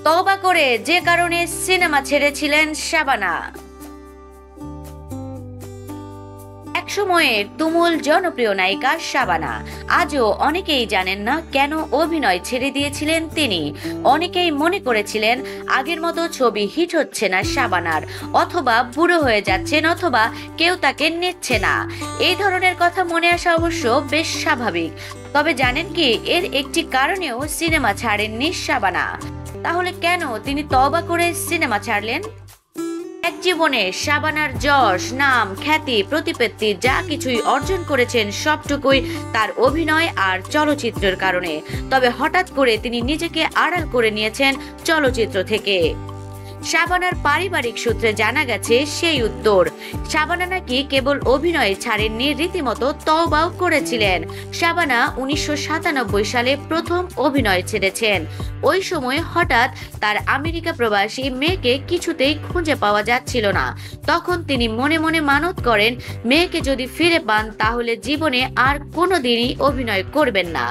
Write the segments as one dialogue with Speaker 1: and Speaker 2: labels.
Speaker 1: তওবা করে যে কারণে সিনেমা ছেড়েছিলেন শাবানা। একসময়ের তুমুল জনপ্রিয় নায়িকা শাবানা, আজও অনেকেই জানেন না কেন অভিনয় ছেড়ে দিয়েছিলেন তিনি। অনেকেই মনে করেছিলেন আগের মতো ছবি হিট হচ্ছে না শাবানার, অথবা বুড়ো হয়ে যাচ্ছেন, অথবা কেউ তাকে নিচ্ছে না। এই ধরনের কথা মনে আসা অবশ্য বেশ স্বাভাবিক। তবে জানেন কি, এর একটি কারণেও সিনেমা ছাড়েননি শাবানা। তাহলে কেন তিনি তওবা করে সিনেমা ছাড়লেন? এক জীবনে শাবানার যশ, নাম, খ্যাতি, প্রতিপত্তি যা কিছুই অর্জন করেছেন সবটুকুই তার অভিনয় আর চলচ্চিত্রের কারণে। তবে হঠাৎ করে তিনি নিজেকে আড়াল করে নিয়েছেন চলচ্চিত্র থেকে। শাবানার পারিবারিক সূত্রে জানা গেছে সেই উত্তর। শাবানা নাকি কেবল অভিনয় ছাড়েননি, রীতিমতো তওবাও করেছিলেন। শাবানা 1997 সালে প্রথম অভিনয় ছেড়েছেন। ওই সময় হঠাৎ তার আমেরিকা প্রবাসী মেয়েকে কিছুতেই খুঁজে পাওয়া যাচ্ছিল না। তখন তিনি মনে মনে মানত করেন, মেয়েকে যদি ফিরে পান তাহলে জীবনে আর কোনোদিনই অভিনয় করবেন না।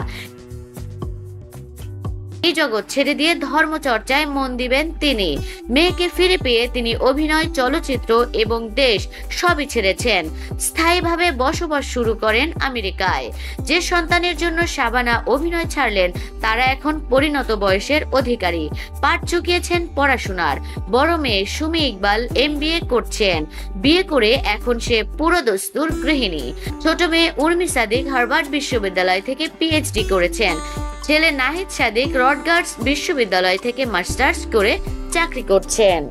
Speaker 1: এই জগৎ ছেড়ে দিয়ে ধর্মচর্চায় মন দিবেন তিনি। মেয়েকে ফিরে পেয়ে তিনি অভিনয়, চলচ্চিত্র এবং দেশ সবই ছেড়েছেন। স্থায়ীভাবে বসবাস শুরু করেন আমেরিকায়। যে সন্তানের জন্য শাবানা অভিনয় ছাড়লেন তারা এখন পরিণত বয়সের অধিকারী, পাঠ চুকিয়েছেন পড়াশোনার। বড় মেয়ে সুমি ইকবাল MBA করছেন। বিয়ে করে এখন সে পুরোদস্তুর গৃহিণী। ছোট মেয়ে উর্মি সাদিক হার্ভার্ড বিশ্ববিদ্যালয় থেকে PhD করেছেন। ছেলে নাহিদ সাদিক রটগার্স বিশ্ববিদ্যালয় থেকে মাস্টার্স করে চাকরি করছেন।